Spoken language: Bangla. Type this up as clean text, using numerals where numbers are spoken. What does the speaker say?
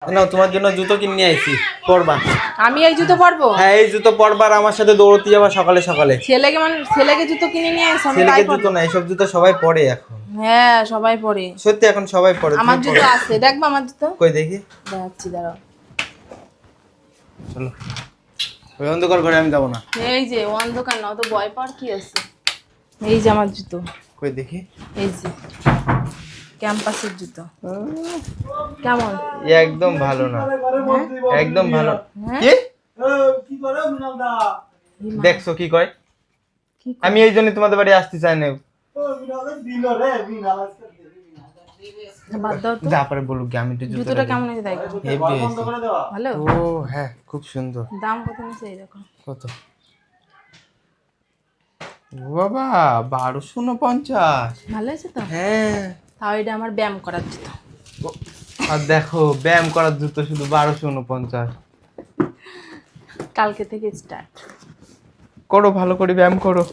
নাও তোমার জন্য জুতো কিনে নিয়ে আইছি, পরবা। আমি এই জুতো পরবো? হ্যাঁ এই জুতো পরবা, আর আমার সাথে দৌড়তে যাবা সকালে সকালে। ছেলেকে জুতো কিনে নিয়ে আসো, আমি তাই ছেলেকে জুতো পরবো। না, এইসব জুতো সবাই পরে এখন। হ্যাঁ সবাই পরে। সত্যি এখন সবাই পরে। আমার তুমি জুতো পরো। আছে, দেখবা আমার জুতো? কই দেখি। দেখাচ্ছি দাঁড়াও। চলো ওই অন্ধকার ঘরে আমি যাবো না। এই যে অন্ধকার না, তো ভয় পাওয়ার কি আছে? এই যে আমার জুতো, কই দেখি। এই যে ক্যাম্পাসের জুতো। কেমন? একদম ভালো না, হ্যাঁ? একদম ভালো। হ্যাঁ? কি কি করে মিনাল দা? দেখছো কি কয়? কি করে? আমি এই জন্য তোমাদের বাড়ি আসতে চাই না। ও মিনাল দিল রে, মিনাল আজকে বাদ দাও তো। যা পারে বলুক গে, আমি একটু জুতোটা কেমন হয়েছে তাই বলো। হেভি বন্ধ হয়েছে। করে দেওয়া। ভালো? ও হ্যাঁ খুব সুন্দর। দাম কত নিছে এই দেখো। কত? ও বাবা 1249। ভালো হয়েছে তো? হ্যাঁ তাও এটা আমার ব্যায়াম করার জুতো। আর দেখো ব্যায়াম করার জুতো শুধু 1249। কালকে থেকে স্টার্ট। করো ভালো করে ব্যায়াম করো।